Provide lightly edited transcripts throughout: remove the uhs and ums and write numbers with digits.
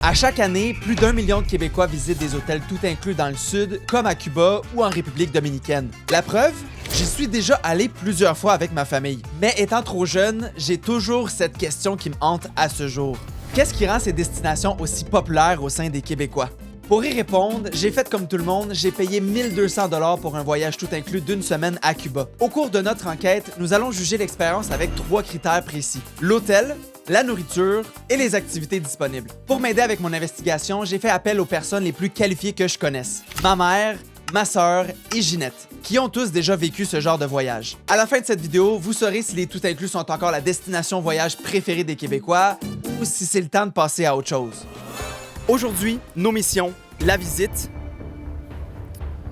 À chaque année, plus d'1 million de Québécois visitent des hôtels tout inclus dans le sud, comme à Cuba ou en République dominicaine. La preuve? J'y suis déjà allé plusieurs fois avec ma famille. Mais étant trop jeune, j'ai toujours cette question qui me hante à ce jour. Qu'est-ce qui rend ces destinations aussi populaires au sein des Québécois? Pour y répondre, j'ai fait comme tout le monde, j'ai payé 1200 $ pour un voyage tout inclus d'une semaine à Cuba. Au cours de notre enquête, nous allons juger l'expérience avec 3 critères précis. L'hôtel, la nourriture et les activités disponibles. Pour m'aider avec mon investigation, j'ai fait appel aux personnes les plus qualifiées que je connaisse. Ma mère, ma sœur et Ginette, qui ont tous déjà vécu ce genre de voyage. À la fin de cette vidéo, vous saurez si les tout inclus sont encore la destination voyage préférée des Québécois ou si c'est le temps de passer à autre chose. Aujourd'hui, nos missions, la visite,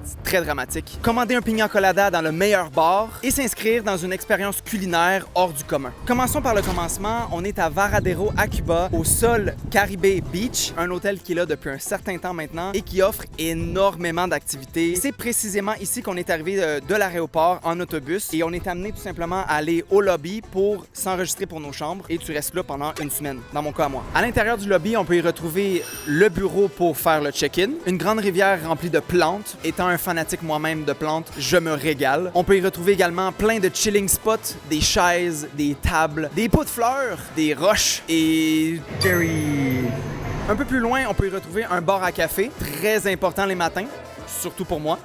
c'est très dramatique, commander un pina colada dans le meilleur bar et s'inscrire dans une expérience culinaire hors du commun. Commençons par le commencement, on est à Varadero à Cuba, au Sol Caribe Beach, un hôtel qui est là depuis un certain temps maintenant et qui offre énormément d'activités. C'est précisément ici qu'on est arrivé de l'aéroport en autobus et on est amené tout simplement à aller au lobby pour s'enregistrer pour nos chambres et tu restes là pendant une semaine, dans mon cas à moi. À l'intérieur du lobby, on peut y retrouver le bureau pour faire le check-in, une grande rivière remplie de plantes. Étant un fanatique moi-même de plantes, je me régale. On peut y retrouver également plein de chilling spots, des chaises, des tables, des pots de fleurs, des roches et... Un peu plus loin, on peut y retrouver un bar à café, très important les matins, surtout pour moi.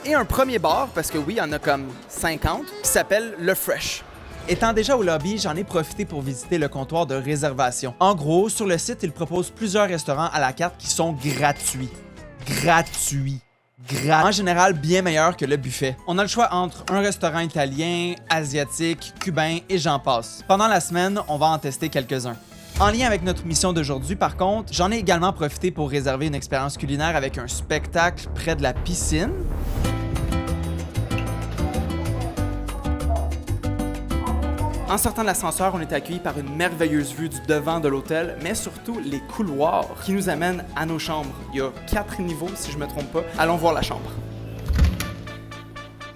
Et un premier bar, parce que oui, il y en a comme 50, qui s'appelle Le Fresh. Étant déjà au lobby, j'en ai profité pour visiter le comptoir de réservation. En gros, sur le site, ils proposent plusieurs restaurants à la carte qui sont gratuits. En général, bien meilleur que le buffet. On a le choix entre un restaurant italien, asiatique, cubain et j'en passe. Pendant la semaine, on va en tester quelques-uns. En lien avec notre mission d'aujourd'hui, par contre, j'en ai également profité pour réserver une expérience culinaire avec un spectacle près de la piscine. En sortant de l'ascenseur, on est accueilli par une merveilleuse vue du devant de l'hôtel, mais surtout les couloirs qui nous amènent à nos chambres. Il y a 4 niveaux, si je me trompe pas. Allons voir la chambre.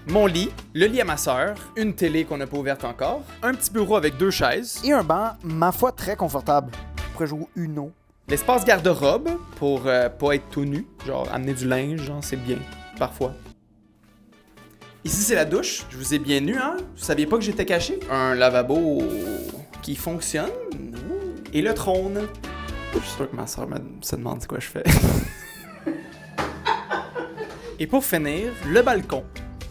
Mon lit, le lit à ma sœur, une télé qu'on n'a pas ouverte encore, un petit bureau avec 2 chaises Et un banc, ma foi, très confortable. Je pourrais jouer au Uno. l'espace garde-robe pour pas être tout nu, genre amener du linge, genre c'est bien, parfois. Ici, c'est la douche. Je vous ai bien nu, hein? Vous saviez pas que j'étais caché? Un lavabo qui fonctionne. Et le trône. Je suis sûr que ma soeur se demande quoi je fais. Et pour finir, le balcon.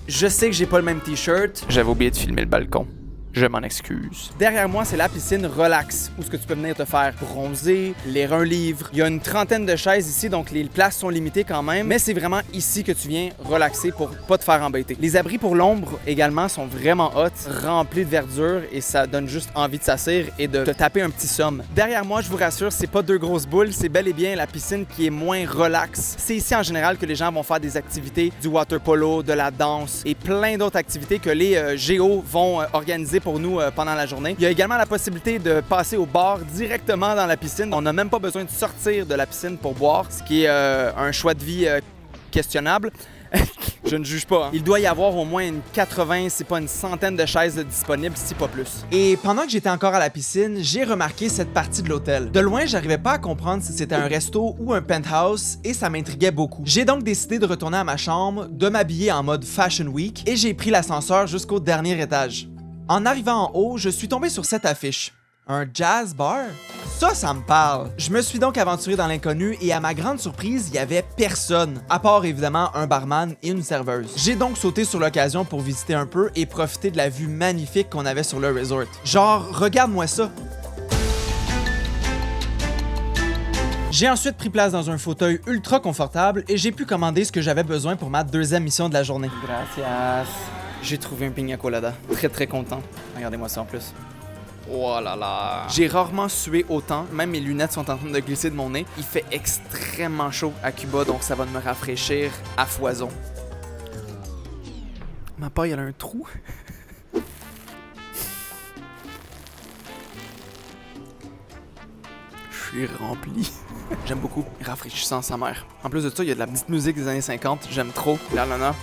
Je sais que j'ai pas le même t-shirt. J'avais oublié de filmer le balcon. Je m'en excuse. Derrière moi, c'est la piscine relax, où ce que tu peux venir te faire bronzer, lire un livre. Il y a une trentaine de chaises ici, donc les places sont limitées quand même, mais c'est vraiment ici que tu viens relaxer pour pas te faire embêter. Les abris pour l'ombre également sont vraiment hot, remplis de verdure et ça donne juste envie de s'asseoir et de te taper un petit somme. Derrière moi, je vous rassure, c'est pas 2 grosses boules, c'est bel et bien la piscine qui est moins relax. C'est ici en général que les gens vont faire des activités, du water polo, de la danse et plein d'autres activités que les géos vont organiser pour nous pendant la journée. Il y a également la possibilité de passer au bar directement dans la piscine. On n'a même pas besoin de sortir de la piscine pour boire, ce qui est un choix de vie questionnable. Je ne juge pas. Hein. Il doit y avoir au moins une 80, c'est pas une centaine de chaises disponibles, si pas plus. Et pendant que j'étais encore à la piscine, j'ai remarqué cette partie de l'hôtel. De loin, j'arrivais pas à comprendre si c'était un resto ou un penthouse et ça m'intriguait beaucoup. J'ai donc décidé de retourner à ma chambre, de m'habiller en mode Fashion Week et j'ai pris l'ascenseur jusqu'au dernier étage. En arrivant en haut, je suis tombé sur cette affiche. Un jazz bar? Ça me parle! Je me suis donc aventuré dans l'inconnu et à ma grande surprise, il y avait personne, à part évidemment un barman et une serveuse. J'ai donc sauté sur l'occasion pour visiter un peu et profiter de la vue magnifique qu'on avait sur le resort. Genre, regarde-moi ça! J'ai ensuite pris place dans un fauteuil ultra confortable et j'ai pu commander ce que j'avais besoin pour ma 2e mission de la journée. Gracias! J'ai trouvé un pina colada. Très content. Regardez-moi ça en plus. Oh là là! J'ai rarement sué autant. Même mes lunettes sont en train de glisser de mon nez. Il fait extrêmement chaud à Cuba, donc ça va me rafraîchir à foison. Ma paille, elle a un trou. Je suis rempli. J'aime beaucoup. Rafraîchissant sa mère. En plus de ça, il y a de la petite musique des années 50. J'aime trop. La nana.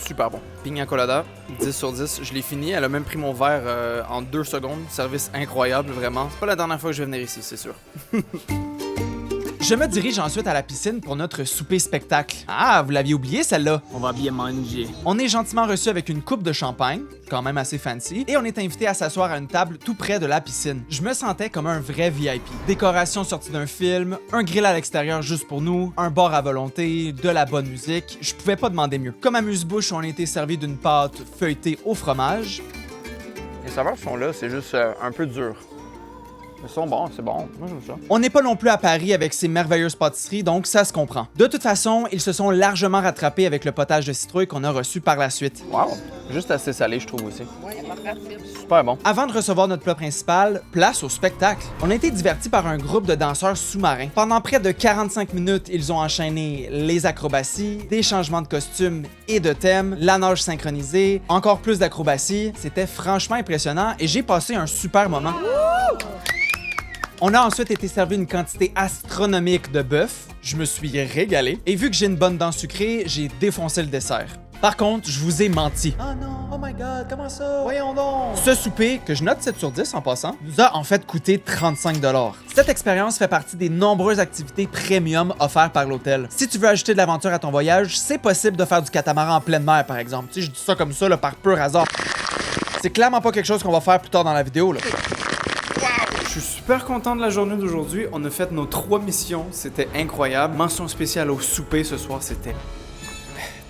super bon. Pina colada, 10 sur 10. Je l'ai fini. Elle a même pris mon verre en 2 secondes. Service incroyable, vraiment. C'est pas la dernière fois que je vais venir ici, c'est sûr. Je me dirige ensuite à la piscine pour notre souper spectacle. Ah, vous l'aviez oublié celle-là? On va bien manger. On est gentiment reçu avec une coupe de champagne, quand même assez fancy, et on est invité à s'asseoir à une table tout près de la piscine. Je me sentais comme un vrai VIP. Décoration sortie d'un film, un grill à l'extérieur juste pour nous, un bar à volonté, de la bonne musique. Je pouvais pas demander mieux. Comme amuse-bouche, on a été servi d'une pâte feuilletée au fromage. Les saveurs sont là, c'est juste un peu dur. Ils sont bons, c'est bon. Moi, j'aime ça. On n'est pas non plus à Paris avec ces merveilleuses pâtisseries, donc ça se comprend. De toute façon, ils se sont largement rattrapés avec le potage de citrouille qu'on a reçu par la suite. Wow! Juste assez salé, je trouve aussi. Super bon. Avant de recevoir notre plat principal, place au spectacle. On a été divertis par un groupe de danseurs sous-marins. Pendant près de 45 minutes, ils ont enchaîné les acrobaties, des changements de costumes et de thème, la nage synchronisée, encore plus d'acrobaties. C'était franchement impressionnant et j'ai passé un super moment. On a ensuite été servi une quantité astronomique de bœuf. Je me suis régalé. Et vu que j'ai une bonne dent sucrée, j'ai défoncé le dessert. Par contre, je vous ai menti. Oh non, oh my god, comment ça? Voyons donc! Ce souper, que je note 7 sur 10 en passant, nous a en fait coûté 35 $. Cette expérience fait partie des nombreuses activités premium offertes par l'hôtel. Si tu veux ajouter de l'aventure à ton voyage, c'est possible de faire du catamaran en pleine mer, par exemple. Tu sais, je dis ça comme ça, là, par pur hasard. C'est clairement pas quelque chose qu'on va faire plus tard dans la vidéo, là. Je suis super content de la journée d'aujourd'hui. On a fait nos 3 missions. C'était incroyable. Mention spéciale au souper ce soir, c'était...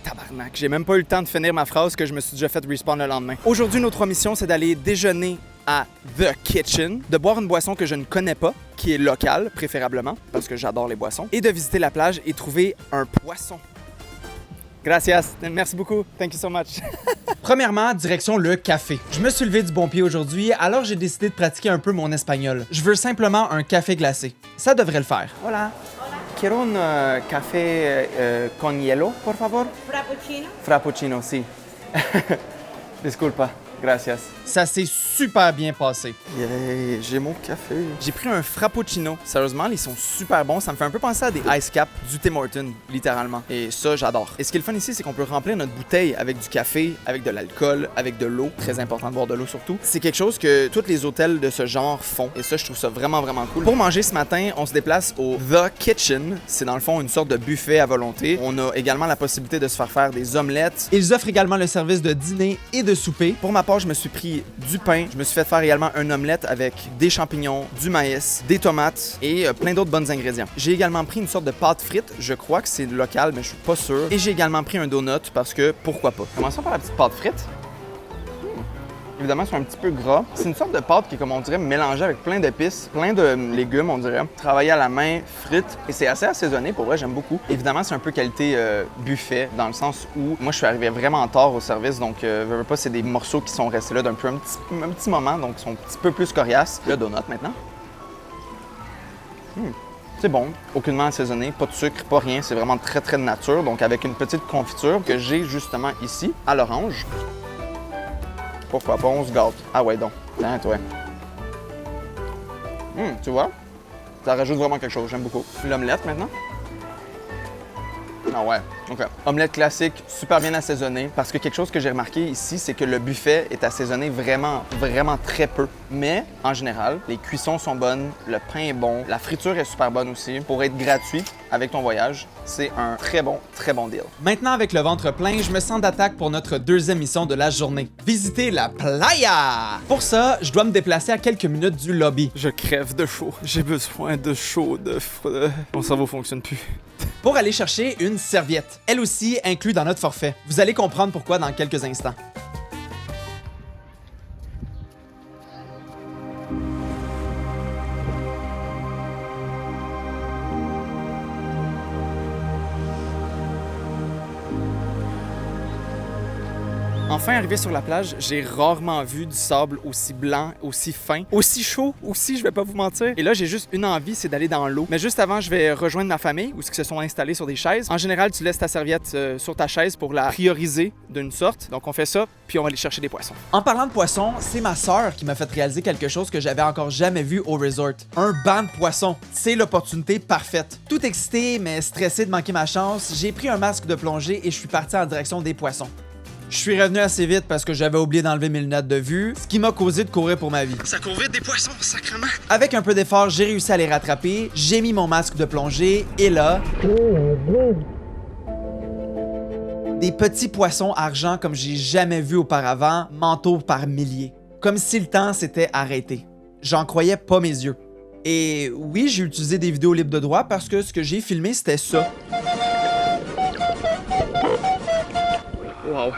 Tabarnak. J'ai même pas eu le temps de finir ma phrase que je me suis déjà fait respawn le lendemain. Aujourd'hui, nos 3 missions, c'est d'aller déjeuner à The Kitchen, de boire une boisson que je ne connais pas, qui est locale, préférablement, parce que j'adore les boissons, et de visiter la plage et trouver un poisson. Gracias. Merci beaucoup. Thank you so much. Premièrement, direction le café. Je me suis levé du bon pied aujourd'hui, alors j'ai décidé de pratiquer un peu mon espagnol. Je veux simplement un café glacé. Ça devrait le faire. Hola. Quiero un café con hielo, por favor. Frappuccino. Frappuccino, sí. Disculpa. Gracias. Ça s'est super bien passé. Yay, j'ai mon café. J'ai pris un frappuccino. Sérieusement, ils sont super bons. Ça me fait un peu penser à des ice caps du Tim Hortons, littéralement. Et ça, j'adore. Et ce qui est le fun ici, c'est qu'on peut remplir notre bouteille avec du café, avec de l'alcool, avec de l'eau. Très important de boire de l'eau surtout. C'est quelque chose que tous les hôtels de ce genre font. Et ça, je trouve ça vraiment, vraiment cool. Pour manger ce matin, on se déplace au The Kitchen. C'est dans le fond une sorte de buffet à volonté. On a également la possibilité de se faire des omelettes. Ils offrent également le service de dîner et de souper. Pour ma part, je me suis pris du pain. Je me suis fait faire également un omelette avec des champignons, du maïs, des tomates et plein d'autres bons ingrédients. J'ai également pris une sorte de pâte frite. Je crois que c'est local, mais je suis pas sûr. Et j'ai également pris un donut parce que pourquoi pas. Commençons par la petite pâte frite. Évidemment, c'est un petit peu gras. C'est une sorte de pâte qui est, comme on dirait, mélangée avec plein d'épices, plein de légumes, on dirait. Travaillé à la main, frites. Et c'est assez assaisonné, pour vrai, j'aime beaucoup. Évidemment, c'est un peu qualité buffet, dans le sens où moi, je suis arrivé vraiment tard au service, donc veux pas, c'est des morceaux qui sont restés là d'un peu un petit moment, donc ils sont un petit peu plus coriaces. Le donut, maintenant. C'est bon, aucunement assaisonné, pas de sucre, pas rien. C'est vraiment très, très de nature, donc avec une petite confiture que j'ai justement ici, à l'orange. Pourquoi pas, on se gâte. Ah ouais, donc. Tiens, toi. Tu vois? Ça rajoute vraiment quelque chose, j'aime beaucoup. L'omelette, maintenant? Ah ouais, OK. Omelette classique, super bien assaisonnée. Parce que quelque chose que j'ai remarqué ici, c'est que le buffet est assaisonné vraiment, vraiment très peu. Mais, en général, les cuissons sont bonnes, le pain est bon, la friture est super bonne aussi. Pour être gratuit avec ton voyage, c'est un très bon deal. Maintenant, avec le ventre plein, je me sens d'attaque pour notre deuxième mission de la journée. Visiter la playa! Pour ça, je dois me déplacer à quelques minutes du lobby. Je crève de chaud. J'ai besoin de chaud, Mon cerveau fonctionne plus. Pour aller chercher une serviette. Elle aussi inclue dans notre forfait. Vous allez comprendre pourquoi dans quelques instants. Enfin arrivé sur la plage, j'ai rarement vu du sable aussi blanc, aussi fin, aussi chaud aussi, je vais pas vous mentir. Et là, j'ai juste une envie, c'est d'aller dans l'eau. Mais juste avant, je vais rejoindre ma famille, où ils se sont installés sur des chaises. En général, tu laisses ta serviette sur ta chaise pour la prioriser d'une sorte. Donc on fait ça, puis on va aller chercher des poissons. En parlant de poissons, c'est ma sœur qui m'a fait réaliser quelque chose que j'avais encore jamais vu au resort. Un banc de poissons. C'est l'opportunité parfaite. Tout excité, mais stressé de manquer ma chance, j'ai pris un masque de plongée et je suis parti en direction des poissons. Je suis revenu assez vite parce que j'avais oublié d'enlever mes lunettes de vue, ce qui m'a causé de courir pour ma vie. Ça court vite des poissons, sacrément. Avec un peu d'effort, j'ai réussi à les rattraper, j'ai mis mon masque de plongée et là... Des petits poissons argent comme j'ai jamais vu auparavant m'entourent par milliers. Comme si le temps s'était arrêté. J'en croyais pas mes yeux. Et oui, j'ai utilisé des vidéos libres de droit parce que ce que j'ai filmé, c'était ça. Wow.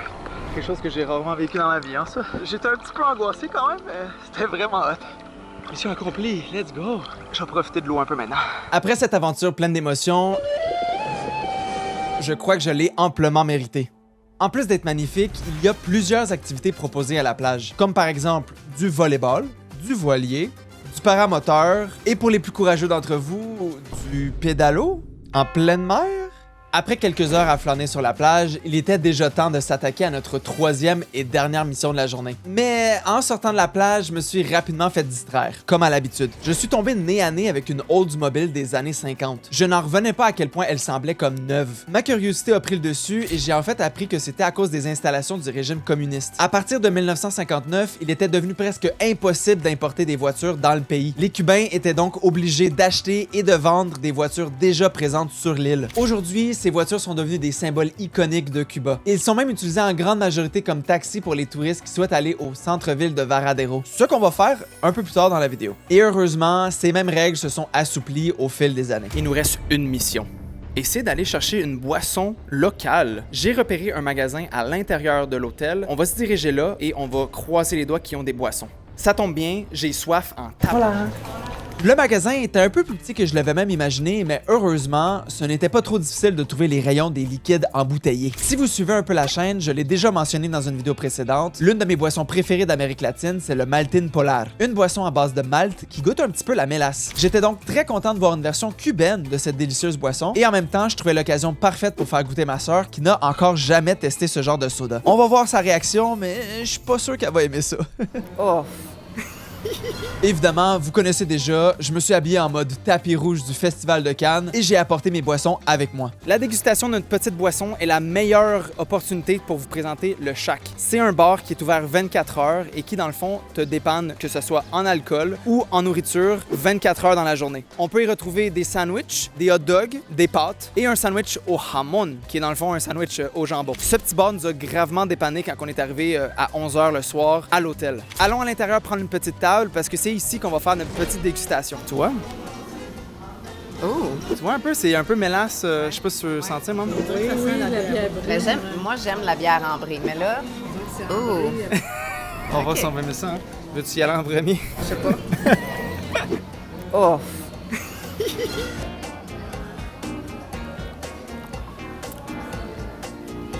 Quelque chose que j'ai rarement vécu dans ma vie, hein, ça. J'étais un petit peu angoissé quand même, mais c'était vraiment hot. Mission accomplie, let's go. Je vais profiter de l'eau un peu maintenant. Après cette aventure pleine d'émotions, je crois que je l'ai amplement mérité. En plus d'être magnifique, il y a plusieurs activités proposées à la plage, comme par exemple du volleyball, du voilier, du paramoteur et pour les plus courageux d'entre vous, du pédalo en pleine mer. Après quelques heures à flâner sur la plage, il était déjà temps de s'attaquer à notre troisième et dernière mission de la journée. Mais en sortant de la plage, je me suis rapidement fait distraire, comme à l'habitude. Je suis tombé nez à nez avec une Oldsmobile des années 50. Je n'en revenais pas à quel point elle semblait comme neuve. Ma curiosité a pris le dessus et j'ai en fait appris que c'était à cause des installations du régime communiste. À partir de 1959, il était devenu presque impossible d'importer des voitures dans le pays. Les Cubains étaient donc obligés d'acheter et de vendre des voitures déjà présentes sur l'île. Aujourd'hui, ces voitures sont devenues des symboles iconiques de Cuba. Ils sont même utilisés en grande majorité comme taxis pour les touristes qui souhaitent aller au centre-ville de Varadero. Ce qu'on va faire un peu plus tard dans la vidéo. Et heureusement, ces mêmes règles se sont assouplies au fil des années. Il nous reste une mission. Et c'est d'aller chercher une boisson locale. J'ai repéré un magasin à l'intérieur de l'hôtel. On va se diriger là et on va croiser les doigts qui ont des boissons. Ça tombe bien, j'ai soif en tabac. Le magasin était un peu plus petit que je l'avais même imaginé, mais heureusement, ce n'était pas trop difficile de trouver les rayons des liquides embouteillés. Si vous suivez un peu la chaîne, je l'ai déjà mentionné dans une vidéo précédente, l'une de mes boissons préférées d'Amérique latine, c'est le Maltin Polar, une boisson à base de malt qui goûte un petit peu la mélasse. J'étais donc très content de voir une version cubaine de cette délicieuse boisson, et en même temps, je trouvais l'occasion parfaite pour faire goûter ma sœur qui n'a encore jamais testé ce genre de soda. On va voir sa réaction, mais je suis pas sûr qu'elle va aimer ça. Oh. Évidemment, vous connaissez déjà, je me suis habillé en mode tapis rouge du Festival de Cannes et j'ai apporté mes boissons avec moi. La dégustation de notre petite boisson est la meilleure opportunité pour vous présenter le Shack. C'est un bar qui est ouvert 24 heures et qui, dans le fond, te dépanne que ce soit en alcool ou en nourriture 24 heures dans la journée. On peut y retrouver des sandwichs, des hot dogs, des pâtes et un sandwich au jamon, qui est dans le fond un sandwich au jambon. Ce petit bar nous a gravement dépanné quand on est arrivé à 11h le soir à l'hôtel. Allons à l'intérieur prendre une petite table parce que c'est ici qu'on va faire notre petite dégustation. Tu vois? Oh. Tu vois un peu, c'est un peu mélasse, je sais pas si tu veux sentir, maman. Oui, la bière. Mais moi, j'aime la bière ambrée, mais là... Oh. On va s'en remettre ça, hein? Veux-tu y aller en premier? Je sais pas. Oh.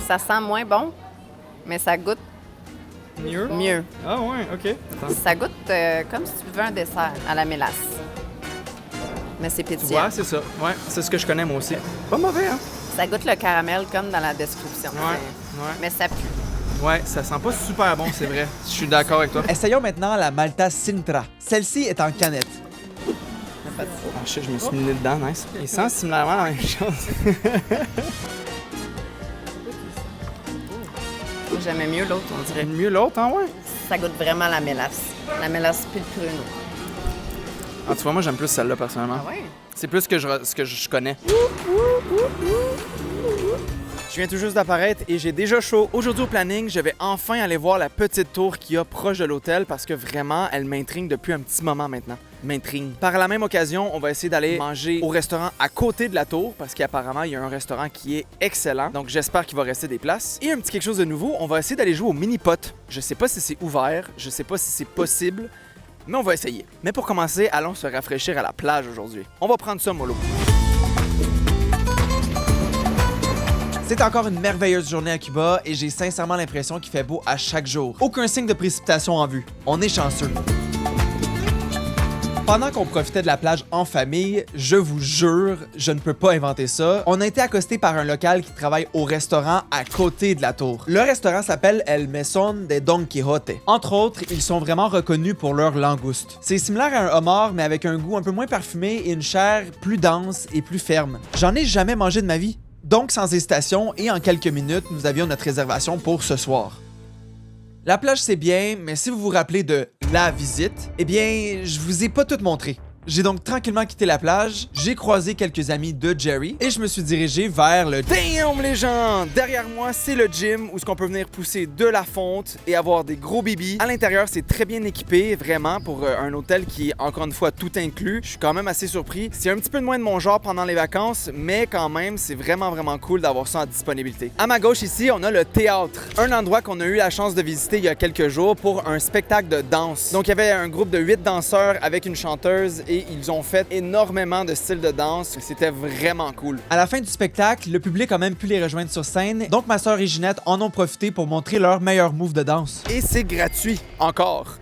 Ça sent moins bon, mais ça goûte Mieux? mieux. Ah ouais, ok. Attends. Ça goûte comme si tu buvais un dessert à la mélasse. Mais c'est Tu pétillant. vois, c'est ça. Ouais, c'est ce que je connais moi aussi. Pas mauvais, hein? Ça goûte le caramel comme dans la description. Ouais, ouais. Mais ça pue. Ouais, ça sent pas super bon, c'est vrai. Je suis d'accord avec toi. Essayons maintenant la Malta Sintra. Celle-ci est en canette. Ah, je me suis mis dedans, nice. Il sent similairement la même chose. J'aimais mieux l'autre, on dirait. Mieux l'autre, hein, ouais? Ça goûte vraiment la mélasse. La mélasse puis le pruneau. Ah, tu vois, moi, j'aime plus celle-là, personnellement. Ah ouais? C'est plus ce que je connais. Je viens tout juste d'apparaître et j'ai déjà chaud. Aujourd'hui au planning, je vais enfin aller voir la petite tour qu'il y a proche de l'hôtel parce que vraiment, elle m'intrigue depuis un petit moment maintenant. M'intrigue. Par la même occasion, on va essayer d'aller manger au restaurant à côté de la tour parce qu'apparemment, il y a un restaurant qui est excellent. Donc, j'espère qu'il va rester des places. Et un petit quelque chose de nouveau, on va essayer d'aller jouer au mini-pot. Je sais pas si c'est ouvert, je sais pas si c'est possible, mais on va essayer. Mais pour commencer, allons se rafraîchir à la plage aujourd'hui. On va prendre ça mollo. C'est encore une merveilleuse journée à Cuba et j'ai sincèrement l'impression qu'il fait beau à chaque jour. Aucun signe de précipitation en vue. On est chanceux. Pendant qu'on profitait de la plage en famille, je vous jure, je ne peux pas inventer ça, on a été accosté par un local qui travaille au restaurant à côté de la tour. Le restaurant s'appelle El Mesón de Don Quijote. Entre autres, ils sont vraiment reconnus pour leur langouste. C'est similaire à un homard, mais avec un goût un peu moins parfumé et une chair plus dense et plus ferme. J'en ai jamais mangé de ma vie. Donc sans hésitation et en quelques minutes, nous avions notre réservation pour ce soir. La plage c'est bien, mais si vous vous rappelez de la visite, eh bien, je vous ai pas tout montré. J'ai donc tranquillement quitté la plage, j'ai croisé quelques amis de Jerry et je me suis dirigé vers le... Damn les gens! Derrière moi, c'est le gym où on peut venir pousser de la fonte et avoir des gros bibis. À l'intérieur, c'est très bien équipé, vraiment, pour un hôtel qui est encore une fois tout inclus. Je suis quand même assez surpris. C'est un petit peu moins de mon genre pendant les vacances, mais quand même, c'est vraiment cool d'avoir ça en disponibilité. À ma gauche ici, on a le théâtre, un endroit qu'on a eu la chance de visiter il y a quelques jours pour un spectacle de danse. Donc il y avait un groupe de 8 danseurs avec une chanteuse et ils ont fait énormément de styles de danse. C'était vraiment cool. À la fin du spectacle, le public a même pu les rejoindre sur scène, donc ma sœur et Ginette en ont profité pour montrer leur meilleur move de danse. Et c'est gratuit, encore.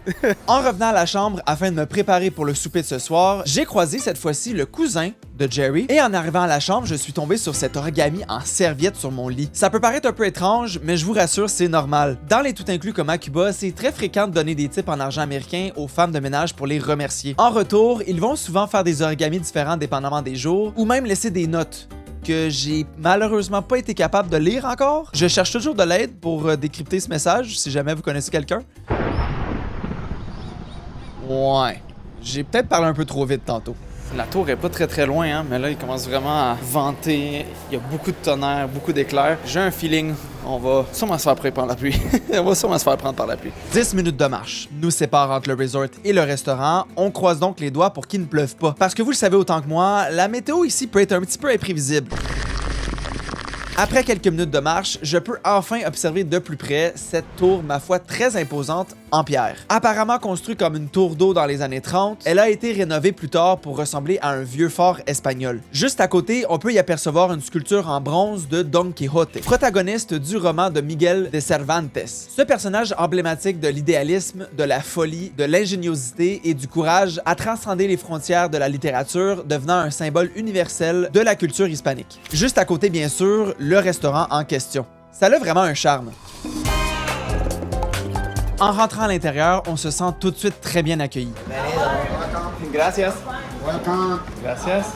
En revenant à la chambre afin de me préparer pour le souper de ce soir, j'ai croisé cette fois-ci le cousin de Jerry et en arrivant à la chambre, je suis tombé sur cet origami en serviette sur mon lit. Ça peut paraître un peu étrange, mais je vous rassure, c'est normal. Dans les tout inclus comme à Cuba, c'est très fréquent de donner des tips en argent américain aux femmes de ménage pour les remercier. En retour, ils vont souvent faire des origamis différents dépendamment des jours ou même laisser des notes que j'ai malheureusement pas été capable de lire encore. Je cherche toujours de l'aide pour décrypter ce message si jamais vous connaissez quelqu'un. Ouais, j'ai peut-être parlé un peu trop vite tantôt. La tour est pas très loin, hein, mais là, il commence vraiment à vanter. Il y a beaucoup de tonnerre, beaucoup d'éclairs. J'ai un feeling, on va sûrement se faire prendre par la pluie. On va sûrement se faire prendre par la pluie. 10 minutes de marche nous séparent entre le resort et le restaurant. On croise donc les doigts pour qu'il ne pleuve pas. Parce que vous le savez autant que moi, la météo ici peut être un petit peu imprévisible. Après quelques minutes de marche, je peux enfin observer de plus près cette tour, ma foi, très imposante en pierre. Apparemment construite comme une tour d'eau dans les années 30, elle a été rénovée plus tard pour ressembler à un vieux fort espagnol. Juste à côté, on peut y apercevoir une sculpture en bronze de Don Quijote, protagoniste du roman de Miguel de Cervantes. Ce personnage emblématique de l'idéalisme, de la folie, de l'ingéniosité et du courage a transcendé les frontières de la littérature, devenant un symbole universel de la culture hispanique. Juste à côté, bien sûr, le restaurant en question. Ça a vraiment un charme. En rentrant à l'intérieur, on se sent tout de suite très bien accueilli. Gracias.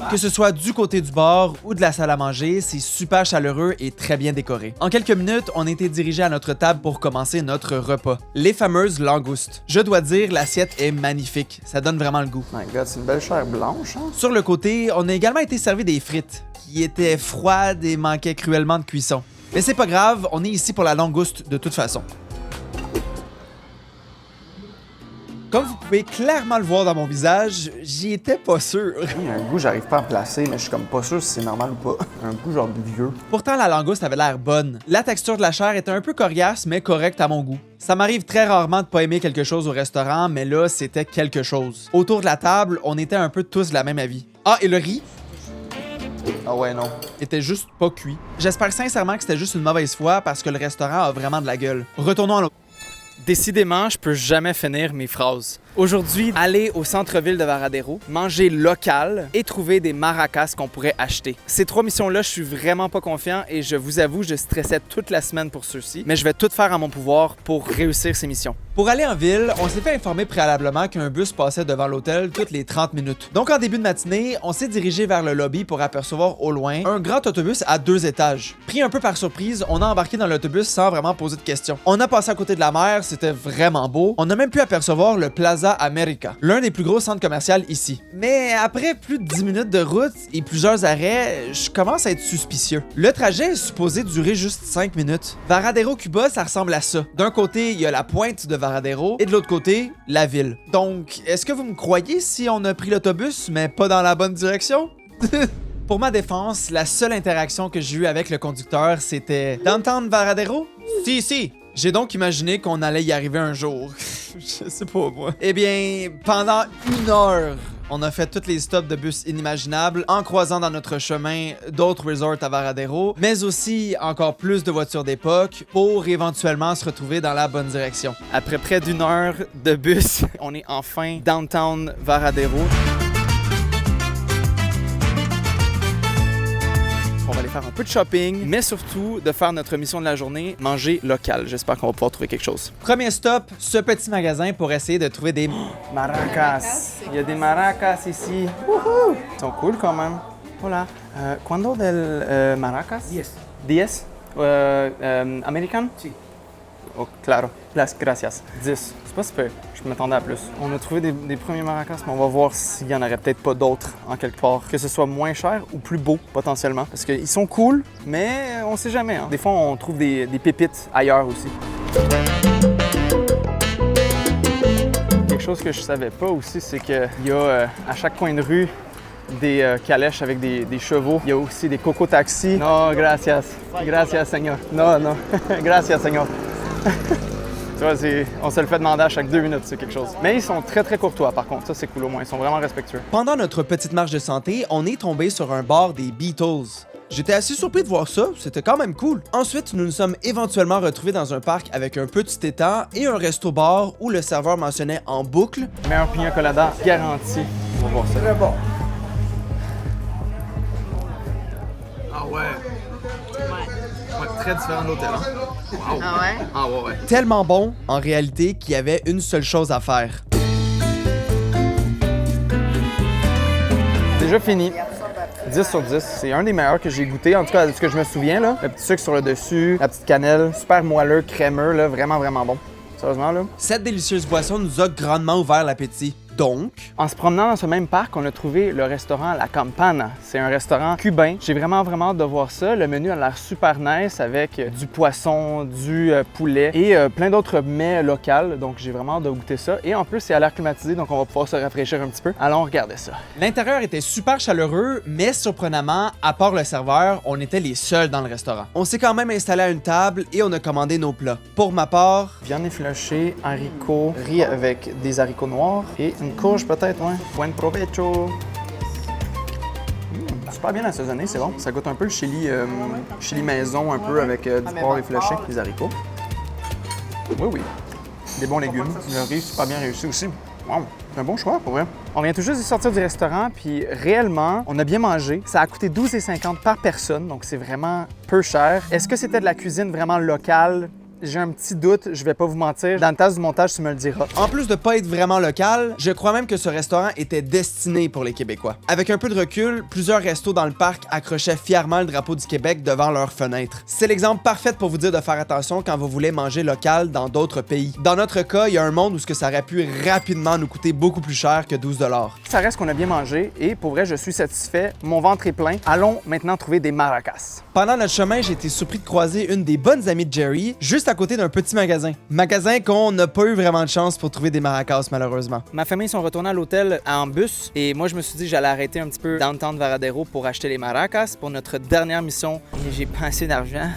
Que ce soit du côté du bar ou de la salle à manger, c'est super chaleureux et très bien décoré. En quelques minutes, on était dirigé à notre table pour commencer notre repas. Les fameuses langoustes. Je dois dire, l'assiette est magnifique. Ça donne vraiment le goût. My God, c'est une belle chair blanche, hein? Sur le côté, on a également été servi des frites, qui étaient froides et manquaient cruellement de cuisson. Mais c'est pas grave, on est ici pour la langouste de toute façon. Comme vous pouvez clairement le voir dans mon visage, j'y étais pas sûr. Il y a un goût, j'arrive pas à placer, mais je suis comme pas sûr si c'est normal ou pas. Un goût genre de vieux. Pourtant, la langouste avait l'air bonne. La texture de la chair était un peu coriace, mais correcte à mon goût. Ça m'arrive très rarement de pas aimer quelque chose au restaurant, mais là, c'était quelque chose. Autour de la table, on était un peu tous de la même avis. Ah, et le riz Ah ouais, non. était juste pas cuit. J'espère sincèrement que c'était juste une mauvaise foi parce que le restaurant a vraiment de la gueule. Retournons à l'autre. Décidément, je peux jamais finir mes phrases. Aujourd'hui, aller au centre-ville de Varadero, manger local et trouver des maracas qu'on pourrait acheter. Ces 3 missions-là, je suis vraiment pas confiant et je vous avoue, je stressais toute la semaine pour ceux-ci, mais je vais tout faire à mon pouvoir pour réussir ces missions. Pour aller en ville, on s'est fait informer préalablement qu'un bus passait devant l'hôtel toutes les 30 minutes. Donc en début de matinée, on s'est dirigé vers le lobby pour apercevoir au loin un grand autobus à 2 étages. Pris un peu par surprise, on a embarqué dans l'autobus sans vraiment poser de questions. On a passé à côté de la mer, c'était vraiment beau. On a même pu apercevoir le Plaza America, l'un des plus gros centres commerciaux ici. Mais après plus de 10 minutes de route et plusieurs arrêts, je commence à être suspicieux. Le trajet est supposé durer juste 5 minutes. Varadero, Cuba, ça ressemble à ça. D'un côté, il y a la pointe de Varadero et de l'autre côté, la ville. Donc, est-ce que vous me croyez si on a pris l'autobus mais pas dans la bonne direction? Pour ma défense, la seule interaction que j'ai eue avec le conducteur, c'était « Downtown Varadero? » Si. J'ai donc imaginé qu'on allait y arriver un jour. Je sais pas, moi. Eh bien, pendant 1 heure, on a fait tous les stops de bus inimaginables en croisant dans notre chemin d'autres resorts à Varadero, mais aussi encore plus de voitures d'époque pour éventuellement se retrouver dans la bonne direction. Après près d'1 heure de bus, on est enfin downtown Varadero. On va aller faire un peu de shopping, mais surtout de faire notre mission de la journée, manger local. J'espère qu'on va pouvoir trouver quelque chose. Premier stop, ce petit magasin pour essayer de trouver des... Maracas. Il y a des maracas ici. Wouhou! Ils sont cool quand même. Hola, ¿cuándo del maracas? 10. 10? American? Si. Oh, claro. Gracias. 10. C'est pas super. Je m'attendais à plus. On a trouvé des premiers maracas, mais on va voir s'il y en aurait peut-être pas d'autres en quelque part. Que ce soit moins cher ou plus beau, potentiellement. Parce qu'ils sont cool, mais on sait jamais. Hein. Des fois, on trouve des pépites ailleurs aussi. Quelque chose que je savais pas aussi, c'est qu'il y a à chaque coin de rue des calèches avec des chevaux. Il y a aussi des coco-taxis. Non, gracias. Gracias, señor. Non, non. Gracias, señor. Tu vois, on se le fait demander à chaque 2 minutes, c'est quelque chose. Mais ils sont très, très courtois, par contre. Ça, c'est cool au moins. Ils sont vraiment respectueux. Pendant notre petite marche de santé, on est tombé sur un bar des Beatles. J'étais assez surpris de voir ça, c'était quand même cool. Ensuite, nous nous sommes éventuellement retrouvés dans un parc avec un petit étang et un resto-bar où le serveur mentionnait en boucle « Meilleur pina colada garanti ». On va voir ça. Très bon. Ah ouais. Ouais, très différent de l'hôtel, hein? Wow. Ah ouais? Ah ouais, ouais. tellement bon, en réalité, qu'il y avait une seule chose à faire. Déjà fini. 10 sur 10. C'est un des meilleurs que j'ai goûté, en tout cas de ce que je me souviens. Là. Le petit sucre sur le dessus, la petite cannelle, super moelleux, crémeux, là, vraiment, vraiment bon. Sérieusement, là. Cette délicieuse boisson nous a grandement ouvert l'appétit. Donc, En se promenant dans ce même parc, on a trouvé le restaurant La Campana. C'est un restaurant cubain. J'ai vraiment, vraiment hâte de voir ça. Le menu a l'air super nice avec du poisson, du poulet et plein d'autres mets locaux. Donc, j'ai vraiment hâte de goûter ça. Et en plus, c'est à l'air climatisé, donc on va pouvoir se rafraîchir un petit peu. Allons regarder ça. l'intérieur était super chaleureux, mais surprenamment, à part le serveur, on était les seuls dans le restaurant. On s'est quand même installé à une table et on a commandé nos plats. Pour ma part, Viande effilochée, haricots, riz avec des haricots noirs et une courge peut-être, ouais. Buen provecho. Super bien assaisonné, c'est bon. Ça goûte un peu le chili, chili maison, un peu avec du porc effiloché, des haricots. Oui, oui. Des bons légumes. Le riz, super bien réussi aussi. Wow, c'est un bon choix, pour vrai. On vient tout juste de sortir du restaurant, puis réellement, on a bien mangé. Ça a coûté 12,50 par personne, donc c'est vraiment peu cher. Est-ce que c'était de la cuisine vraiment locale? J'ai un petit doute, je vais pas vous mentir. Dans le tas du montage, tu me le diras. en plus de pas être vraiment local, je crois même que ce restaurant était destiné pour les Québécois. Avec un peu de recul, plusieurs restos dans le parc accrochaient fièrement le drapeau du Québec devant leurs fenêtres. C'est l'exemple parfait pour vous dire de faire attention quand vous voulez manger local dans d'autres pays. Dans notre cas, il y a un monde où ce que ça aurait pu rapidement nous coûter beaucoup plus cher que 12 $. Ça reste qu'on a bien mangé et pour vrai, je suis satisfait. Mon ventre est plein. Allons maintenant trouver des maracas. Pendant notre chemin, j'ai été surpris de croiser une des bonnes amies de Jerry, juste à côté d'un petit magasin. Magasin qu'on n'a pas eu vraiment de chance pour trouver des maracas, malheureusement. Ma famille sont retournés à l'hôtel en bus et moi, je me suis dit que j'allais arrêter un petit peu downtown Varadero pour acheter les maracas pour notre dernière mission. Et j'ai pas assez d'argent.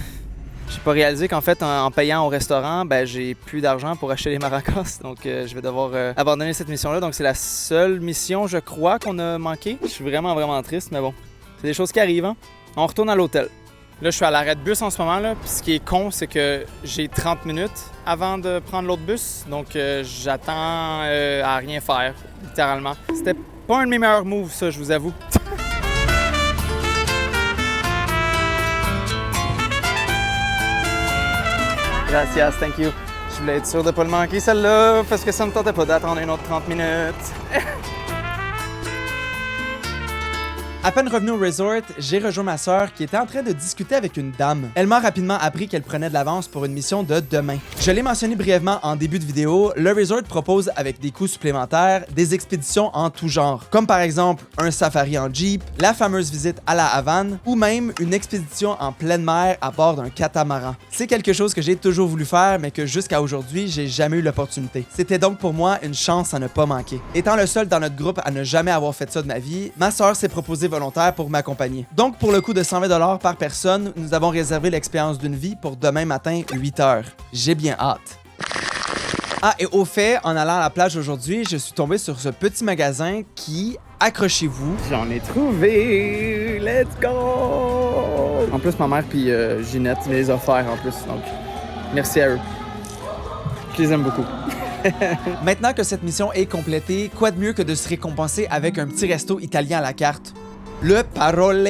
J'ai pas réalisé qu'en fait, en payant au restaurant, ben j'ai plus d'argent pour acheter les maracas. Donc, je vais devoir abandonner cette mission-là. Donc, c'est la seule mission, je crois, qu'on a manqué. Je suis vraiment, vraiment triste, mais bon. C'est des choses qui arrivent, hein? On retourne à l'hôtel. Là, je suis à l'arrêt de bus en ce moment, là. Puis ce qui est con, c'est que j'ai 30 minutes avant de prendre l'autre bus. Donc, j'attends à rien faire, littéralement. C'était pas un de mes meilleurs moves, ça, je vous avoue. Gracias, thank you. Je voulais être sûr de pas le manquer, celle-là, parce que ça me tentait pas d'attendre une autre 30 minutes. À peine revenu au resort, j'ai rejoint ma sœur qui était en train de discuter avec une dame. Elle m'a rapidement appris qu'elle prenait de l'avance pour une mission de demain. Je l'ai mentionné brièvement en début de vidéo, le resort propose avec des coûts supplémentaires des expéditions en tout genre, comme par exemple un safari en Jeep, la fameuse visite à la Havane ou même une expédition en pleine mer à bord d'un catamaran. C'est quelque chose que j'ai toujours voulu faire mais que jusqu'à aujourd'hui, j'ai jamais eu l'opportunité. C'était donc pour moi une chance à ne pas manquer. Étant le seul dans notre groupe à ne jamais avoir fait ça de ma vie, ma sœur s'est proposée volontaire pour m'accompagner. Donc, pour le coût de 120 $ par personne, nous avons réservé l'expérience d'une vie pour demain matin, 8 h. J'ai bien hâte. Ah, et au fait, en allant à la plage aujourd'hui, je suis tombé sur ce petit magasin qui, accrochez-vous, J'en ai trouvé! Let's go! En plus, ma mère puis Ginette me les a offerts en plus, donc merci à eux. Je les aime beaucoup. maintenant que cette mission est complétée, quoi de mieux que de se récompenser avec un petit resto italien à la carte? Le Parole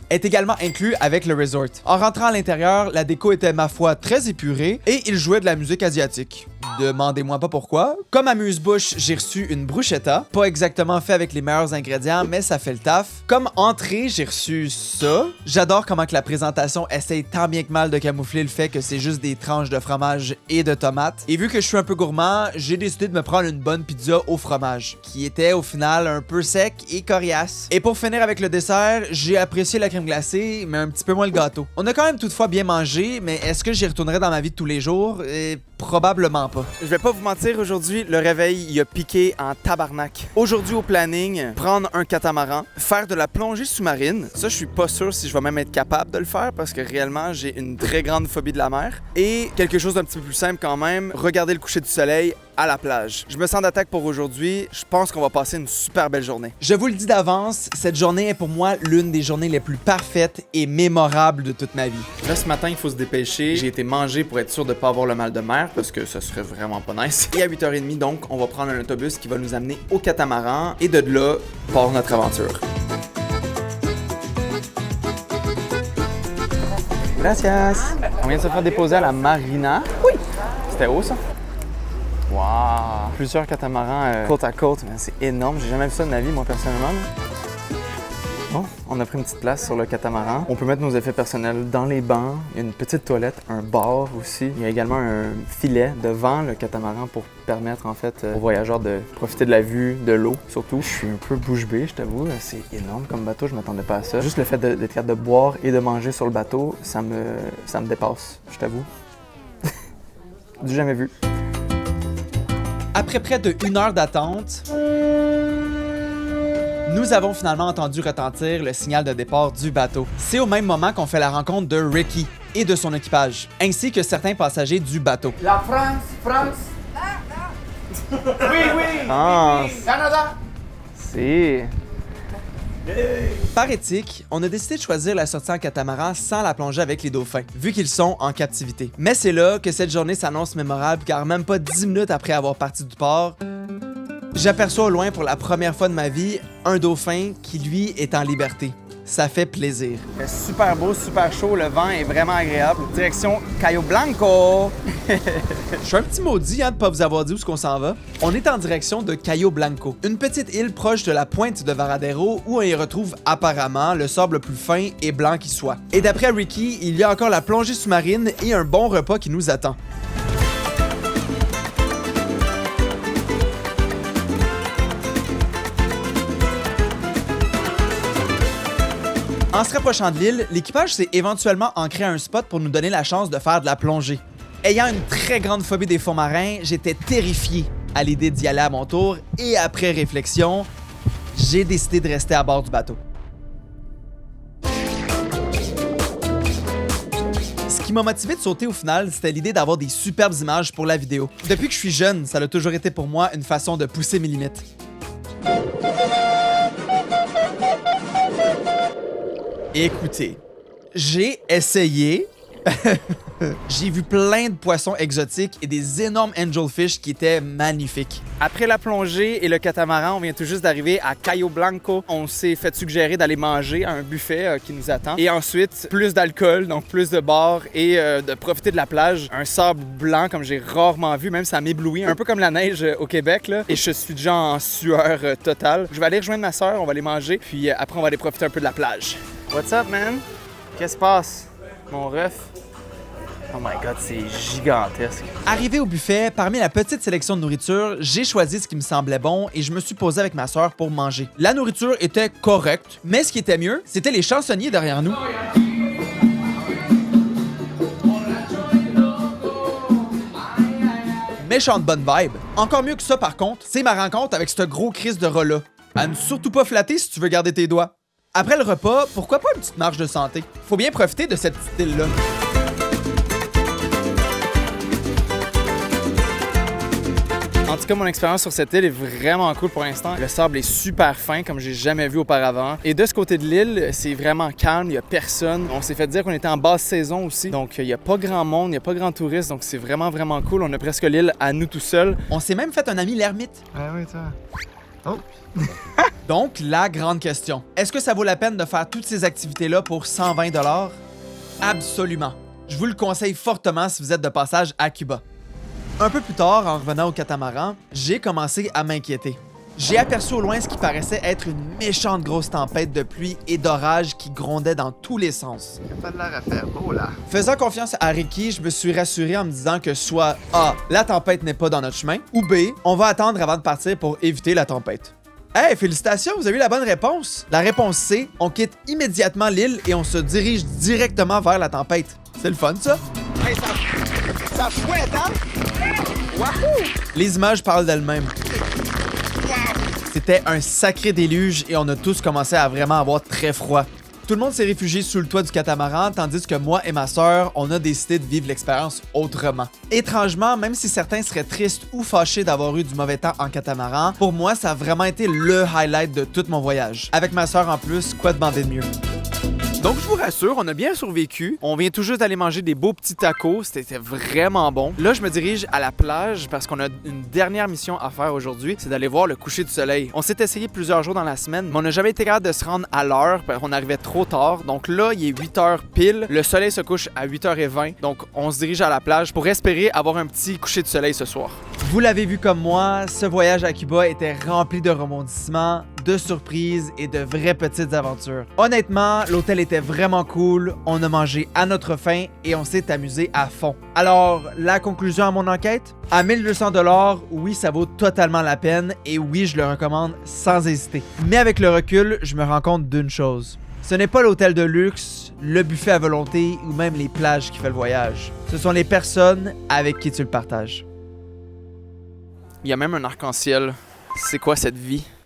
est également inclus avec le resort. En rentrant à l'intérieur, la déco était ma foi très épurée et il jouait de la musique asiatique. Demandez-moi pas pourquoi. Comme amuse-bouche, j'ai reçu une bruschetta. Pas exactement fait avec les meilleurs ingrédients, mais ça fait le taf. Comme entrée, j'ai reçu ça. J'adore comment que la présentation essaye tant bien que mal de camoufler le fait que c'est juste des tranches de fromage et de tomates. Et vu que je suis un peu gourmand, j'ai décidé de me prendre une bonne pizza au fromage, qui était au final un peu sec et coriace. Et pour finir avec le dessert, j'ai apprécié la crème glacée, mais un petit peu moins le gâteau. On a quand même toutefois bien mangé, mais est-ce que j'y retournerai dans ma vie de tous les jours? Probablement pas. Je vais pas vous mentir, aujourd'hui, le réveil, il a piqué en tabarnak. Aujourd'hui, au planning, prendre un catamaran, faire de la plongée sous-marine. Ça, je suis pas sûr si je vais même être capable de le faire parce que réellement, j'ai une très grande phobie de la mer. Et quelque chose d'un petit peu plus simple quand même, regarder le coucher du soleil à la plage. Je me sens d'attaque pour aujourd'hui. Je pense qu'on va passer une super belle journée. Je vous le dis d'avance, cette journée est pour moi l'une des journées les plus parfaites et mémorables de toute ma vie. Là, ce matin, il faut se dépêcher. J'ai été manger pour être sûr de pas avoir le mal de mer parce que ça serait vraiment pas nice. Et à 8h30, donc, on va prendre un autobus qui va nous amener au catamaran et de là, part notre aventure. Gracias. On vient de se faire déposer à la marina. Oui. C'était haut, ça? Wow! Plusieurs catamarans côte à côte, mais c'est énorme. J'ai jamais vu ça de ma vie, moi, personnellement. Bon, on a pris une petite place sur le catamaran. On peut mettre nos effets personnels dans les bancs. Il y a une petite toilette, un bar aussi. Il y a également un filet devant le catamaran pour permettre, en fait, aux voyageurs de profiter de la vue, de l'eau, surtout. Je suis un peu bouche bée, je t'avoue. C'est énorme comme bateau, je m'attendais pas à ça. Juste le fait d'être capable de boire et de manger sur le bateau, ça me dépasse, je t'avoue. Du jamais vu. Après près de 1 heure d'attente, nous avons finalement entendu retentir le signal de départ du bateau. C'est au même moment qu'on fait la rencontre de Ricky et de son équipage, ainsi que certains passagers du bateau. La France. Ah, Canada. c'est... Par éthique, on a décidé de choisir la sortie en catamaran sans la plongée avec les dauphins, vu qu'ils sont en captivité. Mais c'est là que cette journée s'annonce mémorable car même pas 10 minutes après avoir parti du port, j'aperçois au loin pour la première fois de ma vie un dauphin qui lui est en liberté. Ça fait plaisir. C'est super beau, super chaud, le vent est vraiment agréable. Direction Cayo Blanco. Je suis un petit maudit de pas vous avoir dit où est-ce qu'on s'en va. On est en direction de Cayo Blanco, une petite île proche de la pointe de Varadero où on y retrouve apparemment le sable le plus fin et blanc qui soit. Et d'après Ricky, il y a encore la plongée sous-marine et un bon repas qui nous attend. En se rapprochant de l'île, l'équipage s'est éventuellement ancré à un spot pour nous donner la chance de faire de la plongée. Ayant une très grande phobie des fonds marins, j'étais terrifié à l'idée d'y aller à mon tour et après réflexion, j'ai décidé de rester à bord du bateau. Ce qui m'a motivé de sauter au final, c'était l'idée d'avoir des superbes images pour la vidéo. Depuis que je suis jeune, ça a toujours été pour moi une façon de pousser mes limites. Écoutez, j'ai essayé. J'ai vu plein de poissons exotiques et des énormes angelfish qui étaient magnifiques. Après la plongée et le catamaran, on vient tout juste d'arriver à Cayo Blanco. On s'est fait suggérer d'aller manger à un buffet qui nous attend. Et ensuite, plus d'alcool, donc plus de bars et de profiter de la plage. Un sable blanc comme j'ai rarement vu, même ça m'éblouit. Un peu comme la neige au Québec, là. Et je suis déjà en sueur totale. Je vais aller rejoindre ma soeur, on va aller manger. Puis après, on va aller profiter un peu de la plage. What's up, man? Qu'est-ce qui se passe? Mon ref? Oh my god, c'est gigantesque. Arrivé au buffet, parmi la petite sélection de nourriture, j'ai choisi ce qui me semblait bon et je me suis posé avec ma soeur pour manger. La nourriture était correcte, mais ce qui était mieux, c'était les chansonniers derrière nous. Méchante bonne vibe. Encore mieux que ça par contre, c'est ma rencontre avec ce gros Chris de rat-là. À ne surtout pas flatter si tu veux garder tes doigts. Après le repas, pourquoi pas une petite marche de santé? Faut bien profiter de cette petite île-là. En tout cas, mon expérience sur cette île est vraiment cool pour l'instant. Le sable est super fin, comme j'ai jamais vu auparavant. Et de ce côté de l'île, c'est vraiment calme, il n'y a personne. On s'est fait dire qu'on était en basse saison aussi, donc il n'y a pas grand monde, il n'y a pas grand touriste, donc c'est vraiment cool. On a presque l'île à nous tout seuls. On s'est même fait un ami l'ermite. Ah oui, ça. Oh. Donc, la grande question. Est-ce que ça vaut la peine de faire toutes ces activités-là pour 120 $? Absolument. Je vous le conseille fortement si vous êtes de passage à Cuba. Un peu plus tard, en revenant au catamaran, j'ai commencé à m'inquiéter. J'ai aperçu au loin ce qui paraissait être une méchante grosse tempête de pluie et d'orage qui grondait dans tous les sens. Il a pas de l'air à faire beau là. Faisant confiance à Ricky, je me suis rassuré en me disant que soit A, la tempête n'est pas dans notre chemin, ou B, on va attendre avant de partir pour éviter la tempête. Hey, félicitations, vous avez eu la bonne réponse! La réponse C, on quitte immédiatement l'île et on se dirige directement vers la tempête. C'est le fun, ça? Hey, ça fouette, hein? Wahoo! Les images parlent d'elles-mêmes. C'était un sacré déluge et on a tous commencé à vraiment avoir très froid. Tout le monde s'est réfugié sous le toit du catamaran, tandis que moi et ma sœur, on a décidé de vivre l'expérience autrement. Étrangement, même si certains seraient tristes ou fâchés d'avoir eu du mauvais temps en catamaran, pour moi, ça a vraiment été le highlight de tout mon voyage. Avec ma sœur en plus, quoi demander de mieux? Donc, je vous rassure, on a bien survécu. On vient tout juste d'aller manger des beaux petits tacos. C'était vraiment bon. Là, je me dirige à la plage parce qu'on a une dernière mission à faire aujourd'hui. C'est d'aller voir le coucher du soleil. On s'est essayé plusieurs jours dans la semaine, mais on n'a jamais été capable de se rendre à l'heure parce qu'on arrivait trop tard. Donc là, il est 8h pile. Le soleil se couche à 8h20. Donc, on se dirige à la plage pour espérer avoir un petit coucher de soleil ce soir. Vous l'avez vu comme moi, ce voyage à Cuba était rempli de rebondissements, de surprises et de vraies petites aventures. Honnêtement, l'hôtel était vraiment cool, on a mangé à notre faim et on s'est amusé à fond. Alors, la conclusion à mon enquête? À 1200 $, oui, ça vaut totalement la peine et oui, je le recommande sans hésiter. Mais avec le recul, je me rends compte d'une chose. Ce n'est pas l'hôtel de luxe, le buffet à volonté ou même les plages qui fait le voyage. Ce sont les personnes avec qui tu le partages. Il y a même un arc-en-ciel. C'est quoi cette vie?